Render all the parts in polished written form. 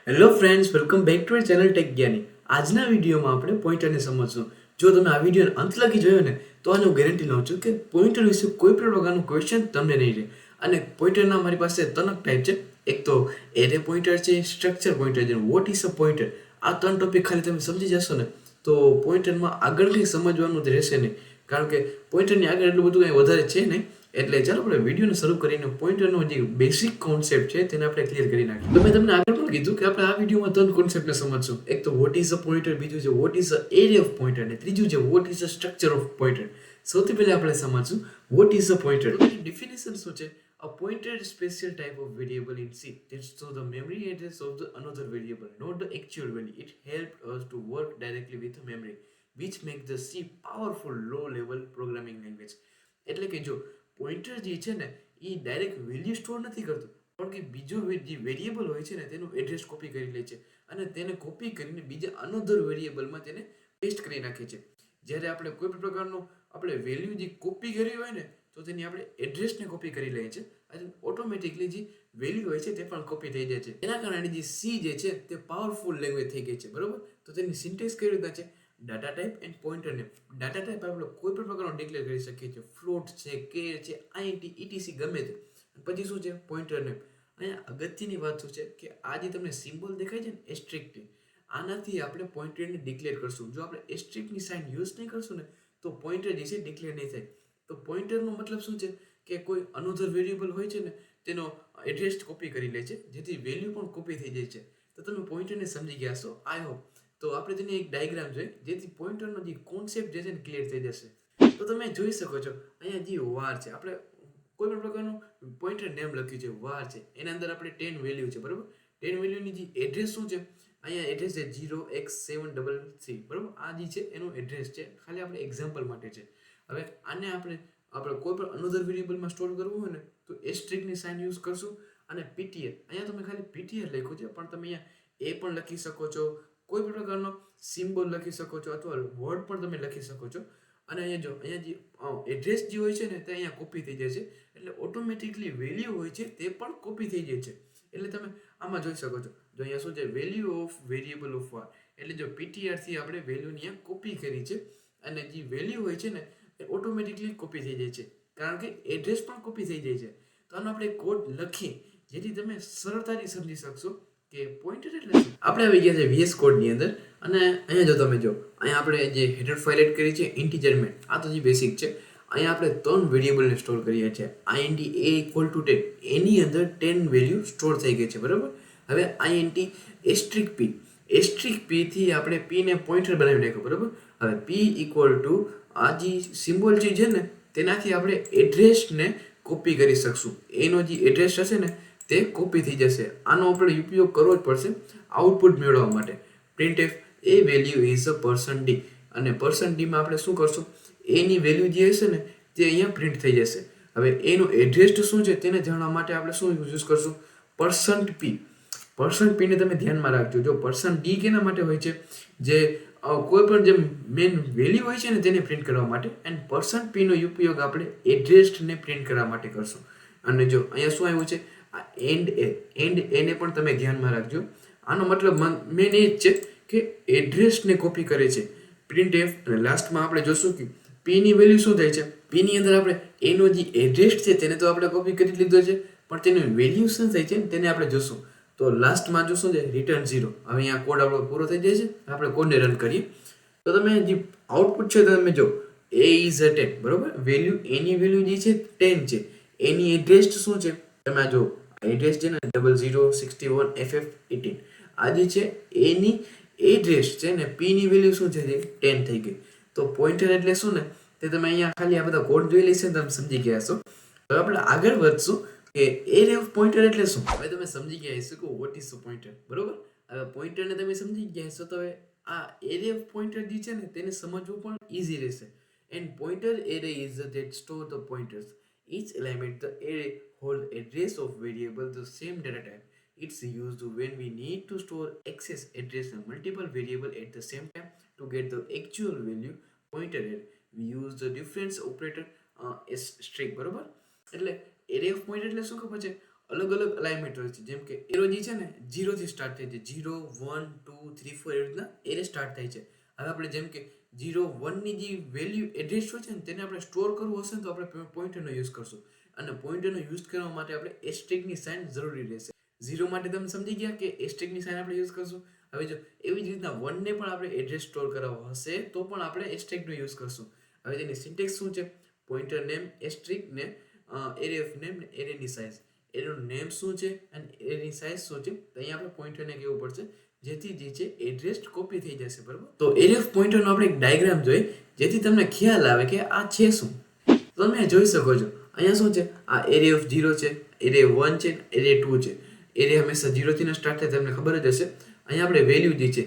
Hello friends, welcome back to our channel tech Gyani. આજના વિડીયોમાં આપણે પોઈન્ટરને સમજશું. જો તમે આ વિડીયોનો અંત લગી જોયો ને તો આને હું ગેરંટી લઉં છું કે પોઈન્ટર વિશે કોઈ પણ પ્રકારનું ક્વેશ્ચન તમને નહીં રહે. અને પોઈન્ટરના મારી પાસે ત્રણ ટાઈપ છે. એક તો એરે પોઈન્ટર છે, સ્ટ્રક્ચર પોઈન્ટર છે, વોટ ઇઝ અ પોઈન્ટર. આ ત્રણ ટોપિક ખાલી તમે સમજી જશો ને તો પોઈન્ટરમાં આગળ કંઈ સમજવાનું જ રહેશે નહીં. કારણ કે પોઈન્ટરની આગળ એટલું બધું કંઈ વધારે છે નહીં. એટલે ચાલો આપણે વિડીયોને શરૂ કરીને પોઈન્ટરનો જે બેસિક કોન્સેપ્ટ છે તેને આપણે ક્લિયર કરી નાખીએ. તો મેં તમને આગળ પણ કીધું કે આપણે આ વિડીયોમાં ત્રણ કોન્સેપ્ટને સમજશું. એક તો વોટ ઇઝ અ પોઈન્ટર, બીજું છે what is a array of pointer, અને ત્રીજું છે what is a structure of pointer. સૌથી પહેલા આપણે સમજશું what is a pointer. Definition શું છે? A pointer is special type of variable in C that store the memory address of the another variable, not the actual value. It helps us to work directly with the memory, which makes the C powerful low-level programming language. એટલે કે જો pointer જે છે ને એ direct value store નથી કરતું, પણ કે બીજો જે વેરિયેબલ હોય છે ને તેનું એડ્રેસ કોપી કરી લે છે અને તેને કોપી કરીને બીજા અનધર વેરિયેબલમાં તેને પેસ્ટ કરી નાખે છે. જ્યારે આપણે કોઈ પણ પ્રકારનો આપણે વેલ્યુ જે કોપી કરી હોય ને તો તેની આપણે એડ્રેસને કોપી કરી લઈએ છીએ અને ઓટોમેટિકલી જે વેલ્યુ હોય છે તે પણ કોપી થઈ જાય છે. એના કારણે જે સી જે છે તે પાવરફુલ લેંગ્વેજ થઈ ગઈ છે, બરોબર? તો તેની સિન્ટેક્સ કેવી રીતના છે? Data type and pointer name. Data type આપણે કોઈ પણ પ્રકારનો ડિક્લેર કરી શકીએ છીએ. ફ્લોટ છે, કેર છે, આઈએનટી, ઇટીસી ગમે તે. પછી શું છે? Pointer name. અહીંયા અગત્યની વાત શું છે કે આ જે તમને સિમ્બોલ દેખાય છે ને એસ્ટ્રિક્ટ, આનાથી આપણે પોઈન્ટરને ડિક્લેર કરશું. જો આપણે એસ્ટ્રિક્ટની સાઇન યુઝ નહીં કરશું ને તો પોઈન્ટર જે છે ડિક્લેર નહીં થાય. તો પોઈન્ટરનો મતલબ શું છે કે કોઈ અનધર વેરિયેબલ હોય છે ને તેનો એડ્રેસ કોપી કરી લે છે, જેથી વેલ્યુ પણ કોપી થઈ જાય છે. તો તમે પોઈન્ટરને સમજી ગયા છો, આઈ હોપ. તો આપણે તેની એક ડાયગ્રામ જોઈએ જેથી પોઈન્ટરનો જે કોન્સેપ્ટ જે છે ને ક્લિયર થઈ જશે. તો તમે જોઈ શકો છો અહીંયા જે વાર છે, આપણે કોઈ પણ પ્રકારનું પોઈન્ટર નેમ લખ્યું છે, વાર છે, એના અંદર આપણે 10 વેલ્યુ છે, બરાબર? 10 વેલ્યુની જે એડ્રેસ શું છે? અહીંયા એડ્રેસ છે 0x733, બરાબર? આ જે છે એનું એડ્રેસ છે, ખાલી આપણે એક્ઝામ્પલ માટે છે. હવે આને આપણે કોઈ પણ અનધર વેરિયેબલમાં સ્ટોર કરવું હોય ને તો એસ્ટ્રિક્ટની સાઇન યુઝ કરશું. અને પીટીઆર, અહીંયા તમે ખાલી પીટીઆર લખ્યું છે પણ તમે અહીંયા એ પણ લખી શકો છો, કોઈ પણ પ્રકારનો સિમ્બોલ લખી શકો છો અથવા વર્ડ પણ તમે લખી શકો છો. અને અહીંયા જો અહીંયા જે એડ્રેસ જે હોય છે ને તે અહીંયા કોપી થઈ જાય છે, એટલે ઓટોમેટિકલી વેલ્યુ હોય છે તે પણ કોપી થઈ જાય છે. એટલે તમે આમાં જોઈ શકો છો, જો અહીંયા શું છે? વેલ્યુ ઓફ વેરિયેબલ ઓફ વાર. એટલે જો પીટીઆર થી આપણે વેલ્યુની અહીંયા કોપી કરી છે અને જે વેલ્યુ હોય છે ને એ ઓટોમેટિકલી કોપી થઈ જાય છે, કારણ કે એડ્રેસ પણ કોપી થઈ જાય છે. તો આનો આપણે કોડ લખીએ જેથી તમે સરળતાથી સમજી શકશો કે પોઈન્ટર એટલે શું. આપણે આવી ગયા છે VS કોડની અંદર અને અહીંયા જો તમે જો અહીંયા આપણે જે હેડર ફાઇલ એડ કરી છે ઇન્ટીજર મેન, આ તો જે બેસિક છે. અહીંયા આપણે 3 વેરિયેબલને સ્ટોર કરીએ છીએ. INT a = 10, એની અંદર 10 વેલ્યુ સ્ટોર થઈ ગઈ છે, બરાબર? હવે INT asterisk p, asterisk p થી આપણે p ને પોઈન્ટર બનાવી નાખ્યો, બરાબર? હવે p = આ જે સિમ્બોલ જે છે ને તેનાથી આપણે એડ્રેસને કોપી કરી શકશું. એનો જે એડ્રેસ હશે ને તે કોપી થઈ જશે. આનો આપણે ઉપયોગ કરવો જ પડશે આઉટપુટ મેળવવા માટે. printf a value is a %d, અને %d માં આપણે શું કરશું? એની વેલ્યુ જે હશે ને તે અહીંયા પ્રિન્ટ થઈ જશે. હવે એનો એડ્રેસ શું છે તેને જાણવા માટે આપણે શું યુઝ કરશું? %p. %p ને તમે ધ્યાનમાં રાખજો. જો %d કેના માટે હોય છે? જે કોઈ પણ જે મેઇન વેલ્યુ હોય છે ને તેને પ્રિન્ટ કરવા માટે. એન્ડ %p નો ઉપયોગ આપણે એડ્રેસને પ્રિન્ટ કરવા માટે કરશું. અને જો અહીંયા શું આવ્યું છે? આ એન્ડ એ ને પણ તમે ધ્યાનમાં રાખજો. આનો મતલબ મેન એ જ છે કે એડ્રેસને કોપી કરે છે printf. અને લાસ્ટમાં આપણે જોશું કે p ની વેલ્યુ શું થાય છે. p ની અંદર આપણે એનો જે એડ્રેસ છે તેને તો આપણે કોપી કરી લીધો છે, પણ તેની વેલ્યુ શું થાય છે તેને આપણે જોશું. તો લાસ્ટમાં જોશું છે રિટર્ન 0. હવે અહીંયા કોડ આપણો પૂરો થઈ જાય છે. આપણે કોડને રન કરીએ તો તમે જે આઉટપુટ છે તમે જો a is a 10, બરોબર? વેલ્યુ એની વેલ્યુ જે છે 10 છે. એની એડ્રેસ શું છે? તમે આ જો એડ્રેસ છે ને 0061ff18, આ જે છે એની એડ્રેસ છે ને p ની વેલ્યુ શું છે? 10 થઈ ગઈ. તો પોઈન્ટર એટલે શું ને તે તમે અહીંયા ખાલી આ બધા કોડ જોઈ લેશે તમે સમજી ગયા છો. હવે આપણે આગળ વધશું કે એરે ઓફ પોઈન્ટર એટલે શું. હવે તમે સમજી ગયા હશો કે વોટ ઇઝ અ પોઈન્ટર, બરોબર? હવે પોઈન્ટરને તમે સમજી ગયા હશો તો હવે આ એરે ઓફ પોઈન્ટર જે છે ને તેને સમજવું પણ ઈઝી રહેશે. And pointer array is that store the pointers. Each element the array hold address of variable the same data type. It's used when we need to store access address and multiple variable at the same time to get the actual value pointer at. We use the difference operator as string, બરોબર? એટલે array of pointer એટલે શું ખબર છે? અલગ અલગ alignment હોય છે. જેમ કે એરો જે છે ને 0 થી સ્ટાર્ટ થાય છે, 0 1 2 3 4 એવી રીતના એરે સ્ટાર્ટ થાય છે. હવે આપણે જેમ કે 0 1 ની જે વેલ્યુ એડ્રેસ હોય છે ને તેને આપણે સ્ટોર કરવું હશે ને તો આપણે પોઇન્ટરનો યુઝ કરશું. અને પોઇન્ટરનો યુઝ કરવા માટે આપણે એસ્ટેરિકની સાઇન જરૂરી રહેશે. 0 માટે તમે સમજી ગયા કે એસ્ટેરિકની સાઇન આપણે યુઝ કરશું. હવે જો એવી જ રીતના 1 ને પણ આપણે એડ્રેસ સ્ટોર કરાવવો હશે તો પણ આપણે એસ્ટેરિકનો યુઝ કરશું. હવે તેની સિન્ટેક્સ શું છે? પોઇન્ટર નેમ એસ્ટેરિક ને એરે ઓફ નેમ ને એરેની સાઇઝ. એનું નેમ શું છે અને એની સાઇઝ શું છે તો અહીંયા આપણે પોઇન્ટરને કહેવું પડશે, જેથી જે છે એડ્રેસ કોપી થઈ જશે. બરાબર, તો એરે ઓફ પોઇન્ટરનો આપણે એક ડાયાગ્રામ જોઈએ જેથી તમને ખ્યાલ આવે કે આ છે શું. તમે જોઈ શકો છો અહીંયા શું છે, આ એરે ઓફ 0 છે, એરે 1 છે, એરે 2 છે. એરે હંમેશા 0 થી સ્ટાર્ટ થાય, તમને ખબર જ હશે. અહીંયા આપણે વેલ્યુ જે છે,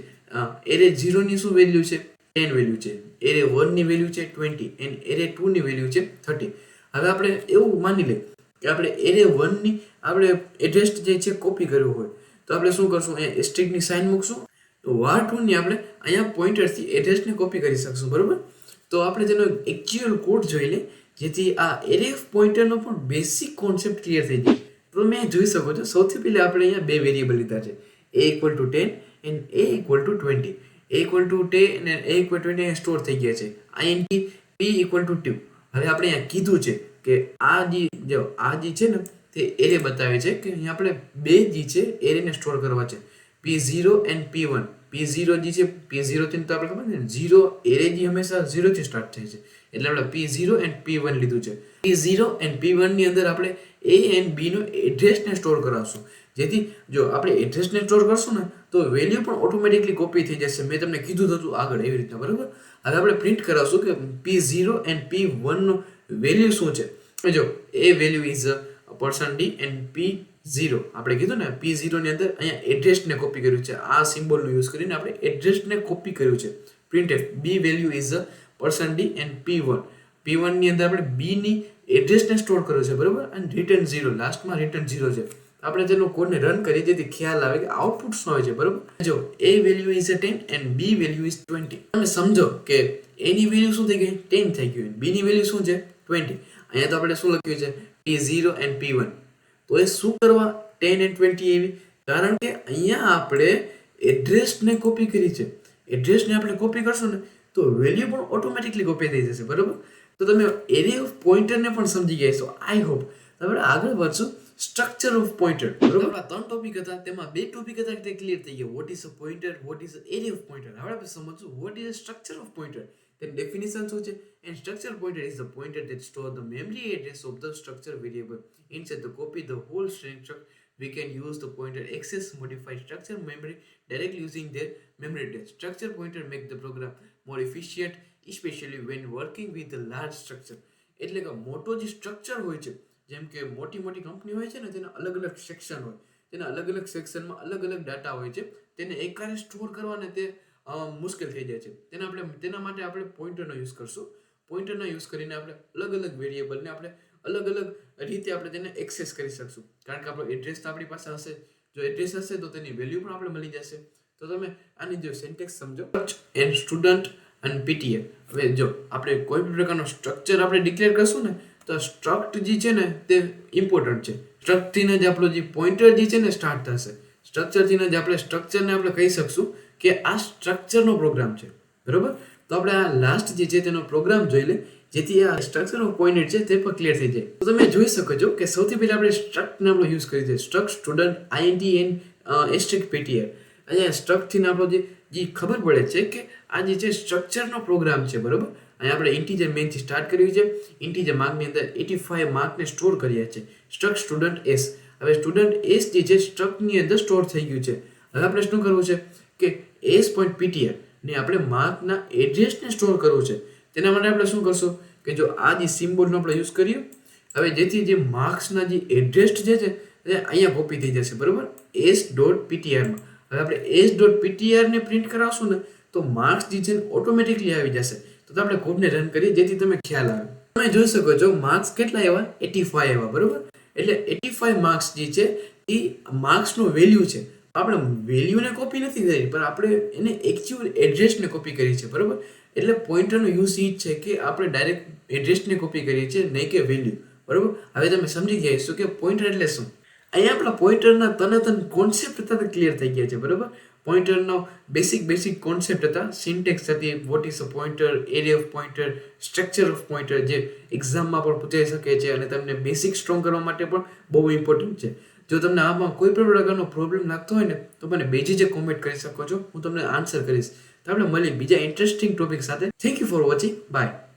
એરે 0 ની શું વેલ્યુ છે? 10 વેલ્યુ છે. એરે 1 ની વેલ્યુ છે 20 એન્ડ એરે 2 ની વેલ્યુ છે 30. હવે આપણે એવું માની લઈએ કે આપણે એરે 1 ની આપણે એડ્રેસ જે છે કોપી કરવું હોય તો આપણે શું કરશું? અહીંયા એસ્ટેરિકની સાઇન મૂકશું. તો var2 ની આપણે અહીંયા પોઇન્ટરથી એડ્રેસને કોપી કરી શકશું. બરાબર, તો આપણે તેનો એક્ચ્યુઅલ કોડ જોઈ લે જેથી આ એરે ઓફ પોઇન્ટરનો પણ બેસિક કોન્સેપ્ટ ક્લિયર થઈ જાય. તો તમે જોઈ શકો છો સૌથી પહેલા આપણે અહીંયા બે વેરિયેબલ લીધા છે, a = 10 એન્ડ a = 20. a = 10 અને a = 20 સ્ટોર થઈ ગયા છે. int p = 2. હવે આપણે અહીંયા કીધું છે કે આ જે છે ને તે એરે બતાવે છે કે અહીંયા આપણે બે જે છે એરેને સ્ટોર કરવા છે, p0 and p1. p0 જે છે, p0 થી તો આપણે ખબર છે ને 0 એરે જે હંમેશા 0 થી સ્ટાર્ટ થાય છે એટલે આપણે p0 and p1 લીધું છે. p0 and p1 ની અંદર આપણે a and b નો એડ્રેસને સ્ટોર કરાવશું, જેથી જો આપણે એડ્રેસને સ્ટોર કરશું ને તો વેલ્યુ પણ ઓટોમેટિકલી કોપી થઈ જશે. મેં તમને કીધું હતું આગળ એવી રીતના. બરાબર, હવે આપણે પ્રિન્ટ કરાવશું કે p0 and p1 no value શું છે. જો a value is %d and p0 આપણે કીધું ને p0 ની અંદર અહીંયા એડ્રેસને કોપી કર્યું છે. આ સિમ્બોલનો યુઝ કરીને આપણે એડ્રેસને કોપી કર્યું છે. printf b value is %d and p1 ની અંદર આપણે b ની એડ્રેસને સ્ટોર કર્યો છે. બરાબર, અને રિટર્ન 0, લાસ્ટમાં રિટર્ન 0 છે. આપણે તેનો કોડને રન કરીએ જેથી ખ્યાલ આવે કે આઉટપુટ શું હોય છે. બરાબર, જો a value is 10 and b value is 20. તમે સમજો કે a ની વેલ્યુ શું થઈ ગઈ? 10 થઈ ગયું. b ની વેલ્યુ શું છે? 20. અહીંયા તો આપણે શું લખ્યું છે? p0 and p1. તો એ શું કરવા 10 and 20 એવી? કારણ કે અહીંયા આપણે એડ્રેસને કોપી કરી છે. એડ્રેસને આપણે કોપી કરશું ને તો વેલ્યુ પણ ઓટોમેટિકલી કોપી થઈ જશે. બરાબર, તો તમે એરે ઓફ પોઇન્ટરને પણ સમજી ગયા છો. આઈ હોપ આપણે આગળ વધશું સ્ટ્રક્ચર ઓફ પોઇન્ટર. બરાબર, આ 3 ટોપિક હતા, તેમાં 2 ટોપિક હતા તે ક્લિયર થઈ ગયા. What is a pointer, what is array of pointer. હવે આપણે સમજશું what is a structure of pointer. તેની ડેફિનેશન શું છે? And structure pointer is the pointer that store the memory address of the structure variable. Instead to copy the whole string struct, we can use the pointer access modify structure memory directly using their memory address. Structure pointer make the program more efficient, especially when working with a large structure. એટલે કે મોટો જે structure હોય છે, જેમ કે મોટી company હોય છે ને તેના અલગ અલગ સેક્શન હોય, તેના અલગ અલગ સેક્શનમાં અલગ અલગ ડાટા હોય છે, તેને એકસાથે સ્ટોર કરવાને તે મુશ્કેલ થઈ જાય છે. તેના માટે આપણે પોઇન્ટરનો યુઝ કરશું. પોઇન્ટરનો યુઝ કરીને આપણે અલગ અલગ વેરિયેબલને આપણે અલગ અલગ રીતે આપણે તેને એક્સેસ કરી શકશું. કારણ કે આપણો એડ્રેસ તો આપણી પાસે હશે. જો એડ્રેસ હશે તો તેની વેલ્યુ પણ આપણે મળી જશે. તો તમે આની જો સિન્ટેક્સ સમજો, એન્ડ સ્ટુડન્ટ અને ptr. હવે જો આપણે કોઈ પણ પ્રકારનો સ્ટ્રક્ચર આપણે ડિક્લેર કરશું ને તો સ્ટ્રક્ટ જે છે ને તે ઇમ્પોર્ટન્ટ છે. સ્ટ્રક્ટથી જ આપણો જે પોઇન્ટર જે છે ને સ્ટાર્ટ થશે. સ્ટ્રક્ચરથી જ આપણે સ્ટ્રક્ચરને આપણે કહી શકશું કે આ સ્ટ્રક્ચરનો પ્રોગ્રામ છે. બરોબર, તો આપણે આ લાસ્ટ જે છે તેનો પ્રોગ્રામ જોઈ લે જેથી આ સ્ટ્રક્ચર ઓફ પોઇન્ટર છે તે પણ ક્લિયર થઈ જાય. તો તમે જોઈ શકો છો કે સૌથી પહેલા આપણે સ્ટ્રક્ટ નામનો યુઝ કરી છે. Struct student int and asterisk ptr. અહીંયા સ્ટ્રક્ટ થી આપણો જે ખબર પડે છે કે આ જે છે સ્ટ્રક્ચરનો પ્રોગ્રામ છે. બરોબર, અહીંયા આપણે ઇન્ટીજર મેઇન થી સ્ટાર્ટ કર્યું છે. ઇન્ટીજર માર્કની અંદર 85 માર્કને સ્ટોર કર્યા છે. Struct student s. હવે સ્ટુડન્ટ s જે છે સ્ટ્રક્ટની અંદર સ્ટોર થઈ ગયું છે. હવે આપણે શું કરવું છે કે s.ptr ને આપણે માર્કના એડ્રેસને સ્ટોર કરવું છે. તેના માટે આપણે શું કરશું કે જો આ જે સિમ્બોલનો આપણે યુઝ કરીએ, હવે જેથી જે માર્ક્સના જે એડ્રેસ જે છે તે અહીંયા કોપી થઈ જશે. બરોબર, s.ptr માં. હવે આપણે s.ptr ને પ્રિન્ટ કરાવશું ને તો માર્ક્સ જે છે ઓટોમેટિકલી આવી જશે. તો આપણે કોડને રન કરીએ જેથી તમે ખ્યાલ આવે. તમે જોઈ શકો છો માર્ક્સ કેટલા આવ્યા? 85 આવ્યા. બરોબર, એટલે 85 માર્ક્સ જે છે એ માર્ક્સનો વેલ્યુ છે. આપણે વેલ્યુને કોપી નથી કરી પણ આપણે એને એકચ્યુઅલ એડ્રેસને કોપી કરી છે. બરોબર, એટલે પોઇન્ટરનો યુઝ એ જ છે કે આપણે ડાયરેક્ટ એડ્રેસને કોપી કરીએ છીએ, નહીં કે વેલ્યુ. બરોબર, હવે તમે સમજી ગયા છો કે પોઇન્ટર એટલે શું. અહીંયા આપણા પોઈન્ટરના તને કોન્સેપ્ટ હતા ક્લિયર થઈ ગયા છે, બરાબર. પોઈન્ટરનો બેસિક કોન્સેપ્ટ હતા, સિન્ટેક્સ હતી, vote is a pointer, array of pointer, structure of pointer, જે એક્ઝામમાં પણ પૂછાઈ શકે છે અને તમને બેસિક સ્ટ્રોંગ કરવા માટે પણ બહુ ઇમ્પોર્ટન્ટ છે. જો તમને આમાં કોઈ પણ પ્રકારનો પ્રોબ્લેમ લાગતો હોય ને તો મને બેજીજે કોમેન્ટ કરી શકો છો, હું તમને આન્સર કરીશ. તો આપણે મળીએ બીજા ઇન્ટરેસ્ટિંગ ટોપિક સાથે. Thank you for watching. By.